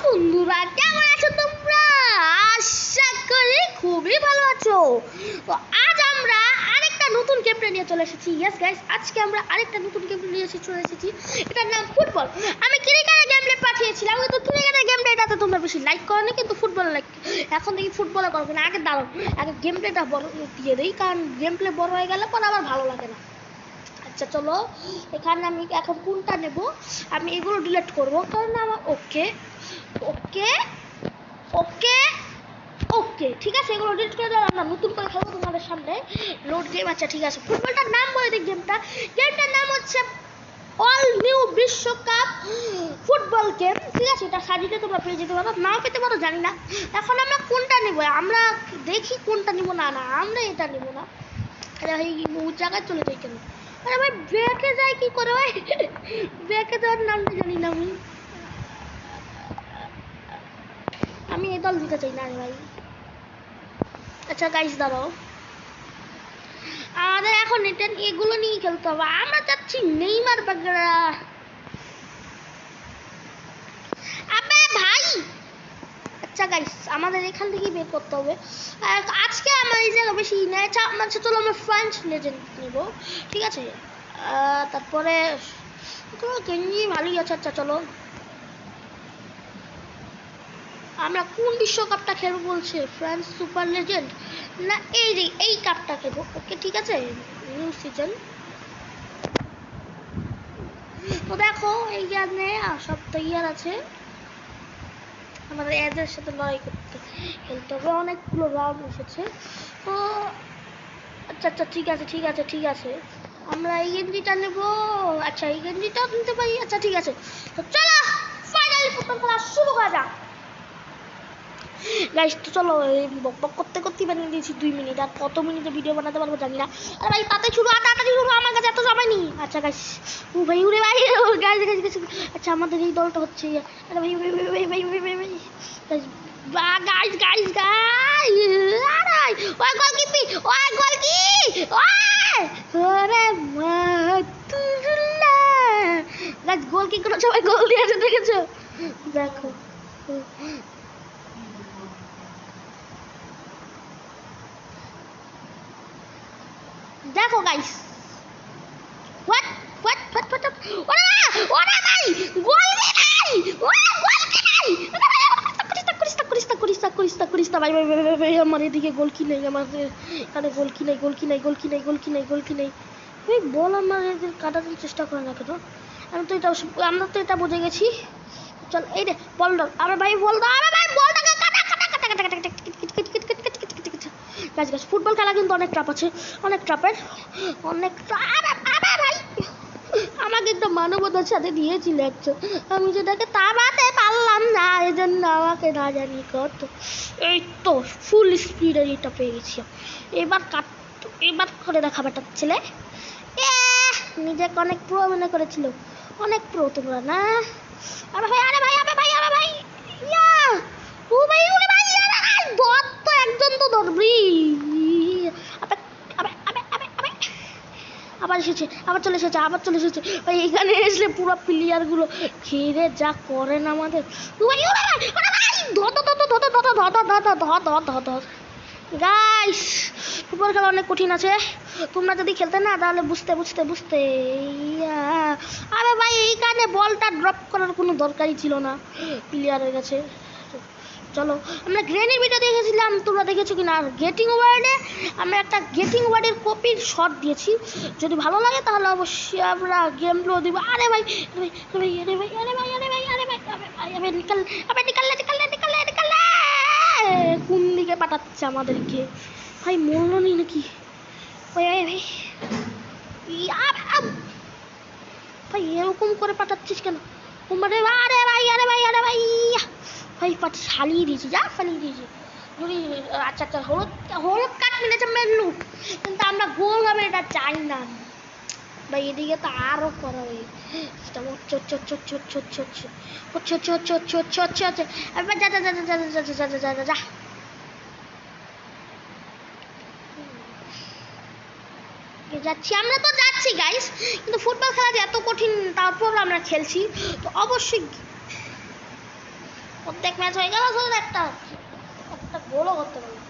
বন্ধুরা, কেমন আছো তোমরা? আশা করি খুবই ভালো আছো। তো আজ আমরা আরেকটা নতুন গেম নিয়ে চলে এসেছি। ইয়েস গাইস, আজকে আমরা আরেকটা নতুন গেম নিয়ে চলে এসেছি। এটার নাম ফুটবল। আমি ক্রিকেটের গেম প্লে পাঠিয়েছিলাম, কিন্তু ক্রিকেটের গেম প্লেটাতে তোমরা বেশি লাইক করোনি, কিন্তু ফুটবল লাইক। এখন দেখি ফুটবলে করবে না, আগে দাঁড়াও, আগে গেম প্লেটা বড় দিয়ে দিই, কারণ গেম প্লে বড় হয়ে গেলে পরে আমার ভালো লাগে না। আচ্ছা চলো, এখানে আমি এখন কোনটা নেব, আমি এগুলো ডিলিট করবো, কারণ আমার ওকে ওকে ওকে ওকে ঠিক আছে, এগুলো ডিলিট করে দেওয়া। আমরা নতুন করে খেলবো তোমাদের সামনে লোড গেম। আচ্ছা ঠিক আছে, ফুটবলটার নাম বলে দিই। গেমটার নাম হচ্ছে অল নিউ বিশ্বকাপ ফুটবল গেম। ঠিক আছে, এটা সাজিয়ে তোমরা পেয়ে যেতে পারো, নাও পেতে পারো, জানি না। এখন আমরা কোনটা নেবো, আমরা দেখি কোনটা নিব। না না, আমরা এটা নিব না। এই জায়গায় চলে যাই কেন? আরে ভাই ব্যাকে যাই কি করে ভাই? ব্যাকে যাওয়ার নামটা জানি না আমি এই দল দিতে চাই না রে ভাই। আচ্ছা গাইস দাঁড়াও, আমাদের এখন এটা এগুলো নিয়ে খেলতে হবে। আমরা চাচ্ছি নেইমার বাগেরা। আবে ভাই, আচ্ছা গাইস আমাদের এখান থেকেই বের করতে হবে। আজকে আমার এই জায়গা বেশি নেয়। আচ্ছা চলো আমরা ফ্রেঞ্চ লেজেন্ড নেব, ঠিক আছে। তারপরে গেঞ্জি ভালোই আছে। আচ্ছা চলো, আমরা কোন বিশ্বকাপটা খেলবো বলছে? ফ্রান্স সুপার লেজেন্ড না এই কাপটা খেলবো। ওকে ঠিক আছে, নিউ সিজন। তো দেখো এইখানে সব তৈয়ার আছে, আমাদের এদের সাথে লড়াই করতে খেলতে হবে। অনেকগুলো রাউন্ড এসেছে তো। আচ্ছা আচ্ছা ঠিক আছে ঠিক আছে ঠিক আছে, আমরা এই গেঞ্জিটা নেবো। আচ্ছা এই গেঞ্জিটাও নিতে পারি। আচ্ছা ঠিক আছে, তো চলো ফাইনালি ফুটবল খেলা শুরু করা যাক। গাইস তো চলো, বক করতে করতে বানিয়ে দিয়েছি 2 মিনিট, আর কত মিনিটে ভিডিও বানাতে পারবো জানি না। আরে ভাই তাতে শুরু, তাড়াতাড়ি শুরু, আমার কাছে এত সময় নেই। আচ্ছা গাইস, ও ভাই উড়ে ভাই, গাইস গাইস গাইস। আচ্ছা আমাদের এই দলটা হচ্ছে, আরে ভাই ভাই ভাই ভাই ভাই ভাই ভাই গাইস গাইস গাইস গাইস, আরে ওই গোলকিপি, ওই গোলকি, ওই আরে মাতুল্লা গাইস, গোলকি করে সবাই গোল দিয়েছে, দেখেছো? দেখো দেখো guys, what what what what, ওরে ভাই গোল কি নাই, ওরে গোল কি নাই, করিস্তা ভাই ভাই ভাই ভাই, আমার এদিকে গোল কি নেই, আমাদের এখানে গোল কি নেই, গোল কি নেই, গোল কি নেই, গোল কি নেই, গোল কি নেই। এই বল আমাদের কাটানোর চেষ্টা করে না কেন? আমরা তো এটা বুঝে গেছি। চল এই রে বল দাও, আরে ভাই বল দাও, আরে ভাই বলটাকে কাটা কাটা কাটা কাটা কাটা গাছ গাছ। ফুটবল খেলা কিন্তু অনেক ট্রাপ আছে, অনেক ট্রাপের, অনেক ভাই আমাকে একটা মানবতার সাথে দিয়েছিল একজন, আমি যেটাকে তাড়াতে পারলাম না, এই জন্য আমাকে না জানি কত। এই তো ফুল স্পিডে এটা পেয়ে গেছি। এবার করে দেখাবারটা ছেলে নিজেকে অনেক প্রো মনে করেছিল, অনেক প্রো তোমরা না। আরে ভাই আরে ভাই আরে ভাই আরে ভাই ইয়া ও ভাই ওরে ভাই ধর তো, একজন তো ধরবি। আবার এসেছে, আবার চলে এসেছে, আবার চলে এসেছে ভাই। এখানে এসে পুরো প্লেয়ারগুলো ঘিরে যা করেন আমাদের। গাইস ফুটবল খেলা অনেক কঠিন আছে, তোমরা যদি খেলতে না তাহলে বুঝতে বুঝতে বুঝতে। আরে ভাই এইখানে বলটা ড্রপ করার কোনো দরকারই ছিল না প্লেয়ারের কাছে। চলো আমরা গ্রেনের ভিডিও দেখেছিলাম, তোমরা দেখেছো কিনা? গেটিং ওয়ার্ডে আমরা একটা গেটিং ওয়ার্ডের কপির শট দিয়েছি, যদি ভালো লাগে তাহলে অবশ্যই আমরা গেম প্লে দিব। আরে ভাই আরে ভাই আরে ভাই আরে ভাই আরে ভাই আরে ভাই আরে ভাই নিকাল, আরে নিকাল নিকাল নিকাল নিকাল, কোন দিকে পাঠাচ্ছে আমাদেরকে ভাই? মরলো নি নাকি ভাই? ভাই ভাই এরকম করে পাঠাচ্ছিস কেন? আরে ভাই আরে ভাই আরে ভাই ভাই ফালিয়ে দিয়েছি, যা ফালিয়ে দিয়েছি। যদি আচ্ছা আচ্ছা হলুদ কাঠ মিলেছে মেনু, কিন্তু আমরা গোল হবে এটা চাই না ভাই। এদিকে তো আরো করা হয়ে যা যাচ্ছি, আমরা তো যাচ্ছি গাইস, কিন্তু ফুটবল খেলা যে এত কঠিন তারপর আমরা খেলছি, তো অবশ্যই অর্ধেক ম্যাচ হয়ে গেল, শুধু একটা একটা গোলও করতে পারলো।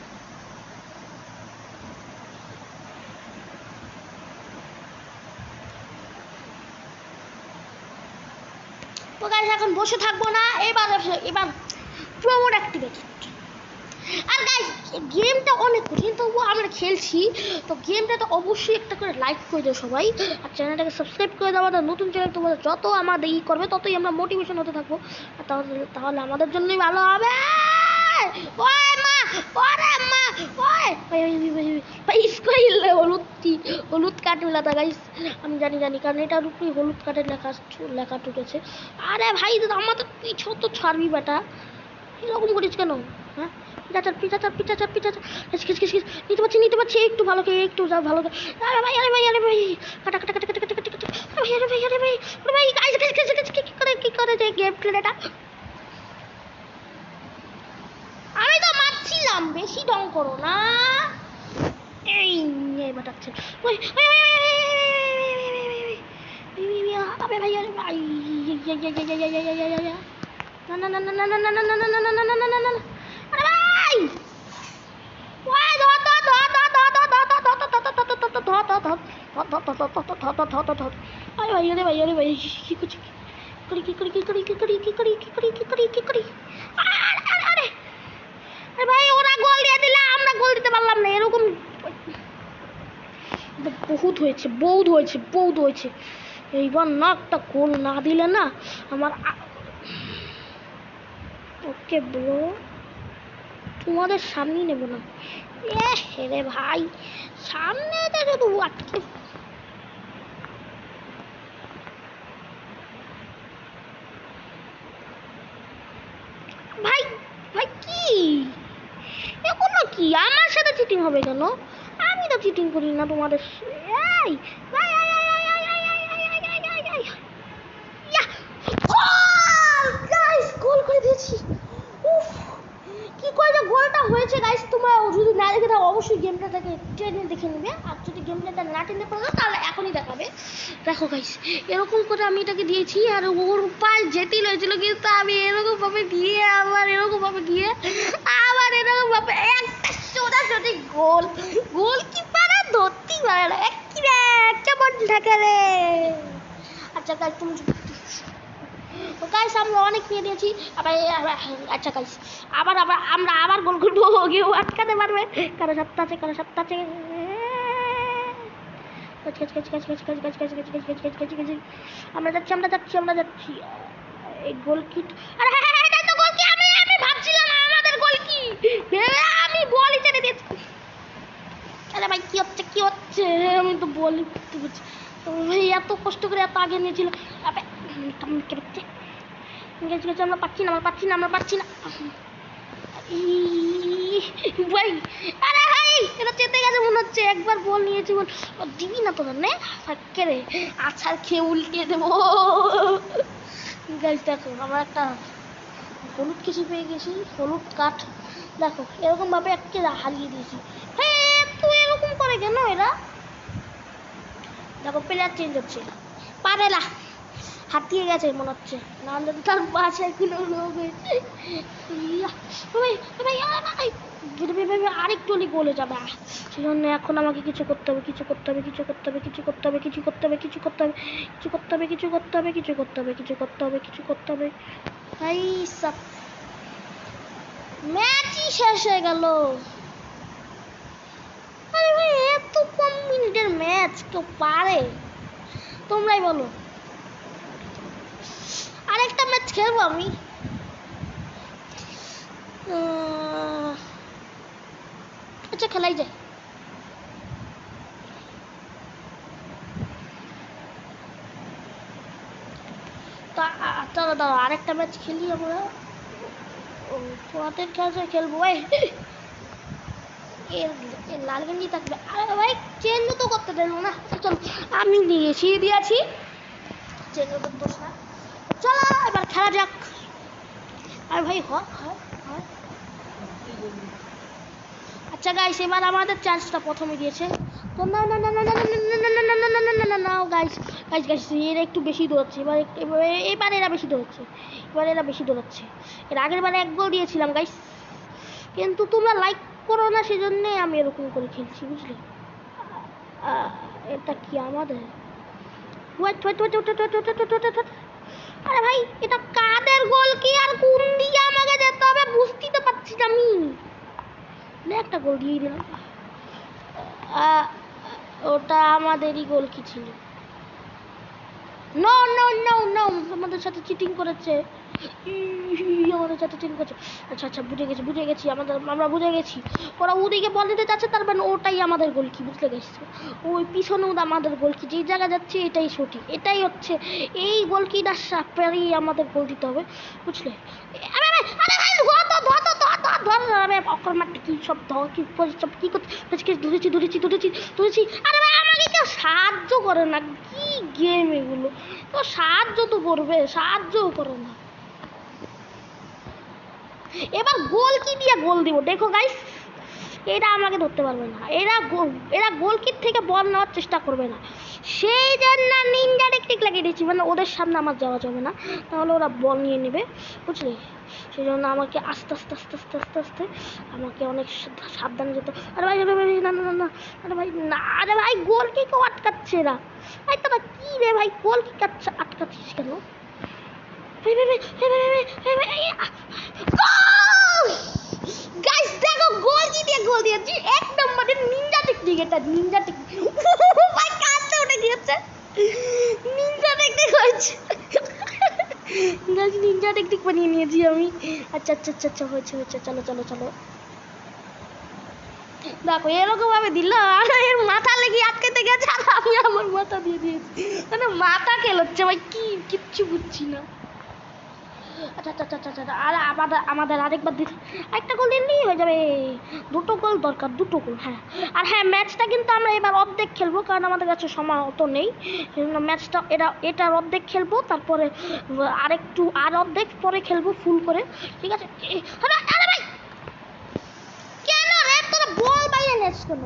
তো গাইস এখন বসে থাকবো না, এবার প্রমোট অ্যাক্টিভেট। আর গাইস গেমটা অনেক কঠিন, তবুও আমরা খেলছি। তো গেমটা তো অবশ্যই একটা করে লাইক করে দেবো সবাই, আর চ্যানেলটাকে সাবস্ক্রাইব করে দেওয়া। আমাদের নতুন চ্যানেল, তোমাদের যত আমাদের করবে ততই আমরা মোটিভেশন হতে থাকবো, আর তাহলে আমাদের জন্যই ভালো হবে। ওই মা, ওরে মা, ওই ভাই স্কোয়ার হলুদ কাঠ মেলাতা গাইস, আমি জানি কারণ এটার উপরেই হলুদ কাঠের লেখা ঢুকেছে। আরে ভাই আমাদের পিছু তো ছাড়বি বেটা, এরকম করিস কেন? হ্যাঁ পিঠা নিতে পারছি একটু ভালো করে, একটু যাও ভালো করে। আরে ভাই কাটা আরে ভাই কি করে যে গেম প্লেটা আমি তো মারছিলাম, বেশি ডং করো না। এই বাটাচ্ছে আরে ভাই না ভাই ওরা গোল দিয়ে দিলে আমরা গোল দিতে পারলাম না, এরকম বহুত হয়েছে। এইবার না একটা গোল না দিলে না আমার। ওকে ব্রো, তোমাদের সামনে নেব না। রে ভাই সামনে শুধু আটকে। ভাই ভাই কি এগুলো কি আমার সাথে চিটিং হবে কেন? আমি তো চিটিং করি না তোমাদের। এই ভাই গোল করে দিয়েছি। কি করে যে গোলটা হয়েছে গাইস, তোমরা যদি না দেখে থাকো অবশ্যই গেমটাকে ট্রেনে দেখে নেবে, আর যদি গেমটাতে না টেনে পারো তাহলে এখনই দেখাবে। দেখো গাইস এরকম করে আমি এটাকে দিয়েছি, আর ওর পায়ে যেতেই হয়েছিল, কিন্তু আমি এরকম ভাবে দিয়ে আবার এরকম ভাবে একটা সোজাসুজি গোল কি পারে ধরতেই পারে না। কি রে কেমন থাকে রে। আচ্ছা গাইস তুমি তো গাইস আমরা অনেক নিয়ে নিয়েছি। আচ্ছা গাইস আমরা আবার গোল করবো, কেউ আটকাতে পারবে? কারো সপ্তাহ আছে আমরা যাচ্ছি এই গোল কি? আরে হ্যাঁ তো গোল কি, আমি ভাবছিলাম আমাদের গোল কি, আমি বলই ছেড়ে দিয়েছি। আরে ভাই কি হচ্ছে আমি তো বলই করতে পারছি। ভাই এত কষ্ট করে এত আগে নিয়েছিল, আমরা পাচ্ছি না ভাই। আরে ভাই এটা চেতে গেছে মনে হচ্ছে, একবার বল নিয়েছি বল দিবি না তোরা নে থাকে রে, আছার খেয়ে উল্টিয়ে দেবো। গাইস দেখো আমরা একটা হলুদ কিছু পেয়ে গেছি, হলুদ কাঠ। দেখো এরকম ভাবে একটা হারিয়ে দিয়েছি। হ্যাঁ তুই এরকম করে কেন এরা? দেখো প্লেয়ার চেঞ্জ হচ্ছে, পারে না, হাতিয়ে গেছে মনে হচ্ছে, নাহলে তার বাসায় কোনো লোক হয়েছে। আরেকটু হলে গলে যাবে, সেজন্য এখন আমাকে কিছু করতে হবে। ভাই সব ম্যাচই শেষ হয়ে গেল। আরে ভাই এত কম মিনিটের ম্যাচ কেউ পারে? তোমরাই বলো। আরেকটা ম্যাচ খেলবো আমি। আচ্ছা খেলাই যায়। দাঁড়াও আরেকটা ম্যাচ খেলি আমরা, তোমাদের কাছে খেলবো। লাল গেঞ্জি থাকবে। আরে ভাই চেঞ্জ তো করতে দেবো না, চলো আমি দিয়েছি চেঞ্জ তো দোষ না, চলো এবার খেলা যাক। আর ভাই আচ্ছা গাইস এবার আমাদের চান্সটা প্রথমে দিয়েছে, তো না গাইস গাইস গাইস এরা একটু বেশি দৌড়াচ্ছে, এবার এরা বেশি দৌড়াচ্ছে, এর আগের বারে 1 গোল দিয়েছিলাম গাইস, কিন্তু তোমরা লাইক করো না, সেজন্যে আমি এরকম করে খেলছি, বুঝলে? এটা কি আমাদের? আরে ভাই এটা কাদের গোল, কি আর কোন দিকে আমাকে যেতে হবে বুঝতেই তো পারছি না আমি। একটা গোল দিয়ে দিলাম, ওটা আমাদেরই গোল কি ছিল? নো নো নো নো, আমাদের সাথে চিটিং করেছে, আমাদের সাথে চিটিং করেছে। আচ্ছা আচ্ছা বুঝে গেছি আমরা বুঝে গেছি, ওরা ওদিকে বল দিতে চাচ্ছে, তার মানে ওটাই আমাদের গোল কি, বুঝতে গেছি? ওই পিছনে আমাদের গোল কি, যেই জায়গা যাচ্ছে এটাই সঠিক, এটাই হচ্ছে এই গোল কি না সাপেরই আমাদের গোল দিতে হবে, বুঝলে? আরে ভাই কি সব সব কি করতে ধরেছি। আরে ভাই আমাকে কেউ সাহায্য করে না, কি গেম এগুলো, তো সাহায্য তো করবে, সাহায্যও করে না। এবার গোল কি দিয়ে গোল দিব দেখো গাইস, এরা আমাকে ধরতে পারবে না, এরা গোলকিট থেকে বল নেওয়ার চেষ্টা করবে না, সেই জন্য নিনজা টেকনিক লাগিয়ে দিয়েছি, মানে ওদের সামনে আমার যাওয়া যাবে না, তাহলে ওরা বল নিয়ে নেবে, বুঝলে? সেই জন্য আমাকে আস্তে আস্তে আমাকে অনেক সাবধানে যেতে। আরে ভাই না না না, আরে ভাই না, আরে ভাই গোল কি কেউ আটকাচ্ছে এরা, ভাই তোরা কি রে ভাই, গোল কি আটকাচ্ছিস কেন? গাইস দেখো গোল কি দিয়ে গোল দিয়েছি, 1 নম্বরের নিনজা টেকনিক, এটা নিনজা টেকনিক। ভাই কাঁদতে উঠে গিয়েছে, নিনজা টেকনিক হয়েছে গাইস, নিনজা টেকনিক বানিয়ে নিয়েছি আমি। আচ্ছা হয়েছে, চলো দেখো এরকম ভাবে দিল, আর এর মাথা লেগে আটকাতে গেছে, আর আমি আমার মাথা দিয়ে দিয়েছি, মানে মাথা খেলোচ্ছে ভাই, কি কিচ্ছু বুঝছি না। আচ্ছা আর আমাদের আরেকবার একটা গোল দিলেই হয়ে যাবে, 2টো গোল দরকার, 2টো গোল। হ্যাঁ আর হ্যাঁ, ম্যাচটা কিন্তু আমরা এবার অর্ধেক খেলবো, কারণ আমাদের কাছে সময় অত নেই, সেজন্য ম্যাচটা এটার অর্ধেক খেলবো, তারপরে আর অর্ধেক পরে খেলবো ফুল করে, ঠিক আছে? আরে ভাই কেন রে তোরা বল বাইরে নেস কেন?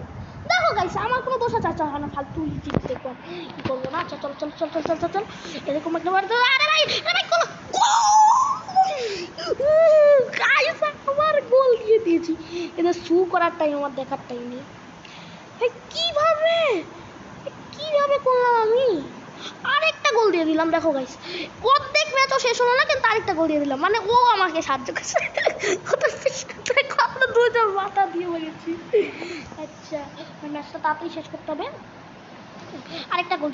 দেখো গাইস আমার কোনো দোষ আছে? আচ্ছা না ফালতু দেখবো কি করবো না। আচ্ছা চল এরকম একটা আরে ভাই কোনো গাইস আমার গোল দিয়ে দিয়েছি, এদের শু করার টাইম আমার দেখার টাইম নেই। কিভাবে করলাম আমি? আরেকটা গোল দিয়ে দিলাম, দেখো গাইস অর্ধেক ম্যাচও শেষ হলো না, কিন্তু আরেকটা গোল দিয়ে দিলাম, মানে ও আমাকে সাহায্য করছে, আমরা দুজন মাথা দিয়ে বলেছি। আচ্ছা ম্যাচটা তাড়াতাড়ি শেষ করতে হবে, আরেকটা গোল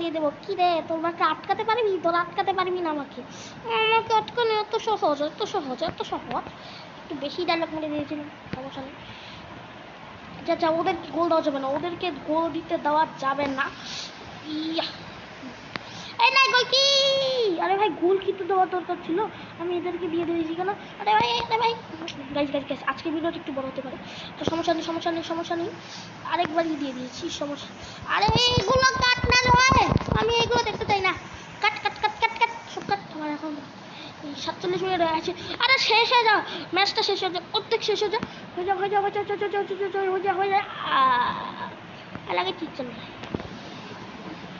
দিয়ে দেবো, কি রে তোমরা আটকাতে পারবি? তোরা আটকাতে পারবি না আমাকে আটকানো এত সহজ, একটু বেশি ডায়লগ মেরে দিয়েছিলাম, সমস্যা নেই। আচ্ছা ওদের গোল দেওয়া যাবে না, ওদেরকে গোল দিতে দেওয়া যাবে না। এই নাই গোল কি, আরে ভাই গোল কি তো দেওয়ার দরকার ছিল, আমি এদেরকে দিয়ে দিয়েছি কেন? আরে ভাই গাইস আজকে ভিডিওটা একটু বড় হতে পারে, তো সমস্যা নেই, আরেকবারই দিয়ে দিয়েছি, সমস্যা। আরে এইগুলো কাট না নয়, আমি এইগুলো দেখতে চাই না, কাট সব কাট। আমার এখন 47 মিনিট হয়ে আছে, আরে শেষ হয়ে যাও, ম্যাচটা শেষ হয়ে যাও, অর্ধেক শেষ হয়ে যায় লাগে চিচ্ছে না,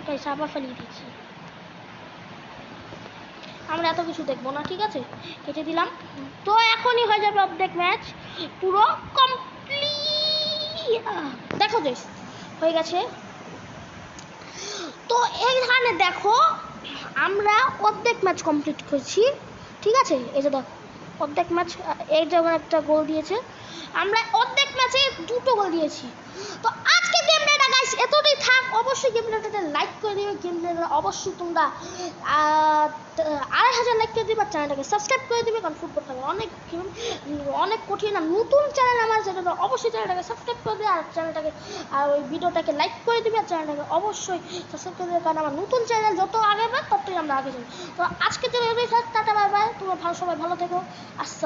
তাই সাবা ফেলিয়ে দিচ্ছি। আমরা এত কিছু দেখবো না, ঠিক আছে, কেটে দিলাম। তো এখনই হয়ে যাবে অর্ধেক ম্যাচ পুরো কমপ্লিট, দেখো গাইস হয়ে গেছে। তো এইখানে দেখো আমরা অর্ধেক ম্যাচ কমপ্লিট করেছি, ঠিক আছে? এই যে দেখো অর্ধেক ম্যাচ, এই যখন একটা গোল দিয়েছে, আমরা অর্ধেক ম্যাচে 2টো গোল দিয়েছি। তো আজকে গেম প্লেটা গাইস এতটাই থাক, অবশ্যই গেম প্লেটাতে লাইক করে দিবে, গেম প্লেটা অবশ্যই তোমরা 2500 লাইক করে দিবে, চ্যানেলটাকে সাবস্ক্রাইব করে দিবে, কারণ ফুটবল খেলা অনেক কঠিন, আর নতুন চ্যানেল আমার চ্যানেল, অবশ্যই চ্যানেলটাকে সাবস্ক্রাইব করে দিবে, আর ওই ভিডিওটাকে লাইক করে দিবে, আর চ্যানেলটাকে অবশ্যই সাবস্ক্রাইব করে দিবে, কারণ আমার নতুন চ্যানেল যত আগে পাই ততই আমরা আগে যাই। তো আজকে জন্য টাটা বাই বাই, তোমরা সবাই ভালো থেকো, আসসালাম।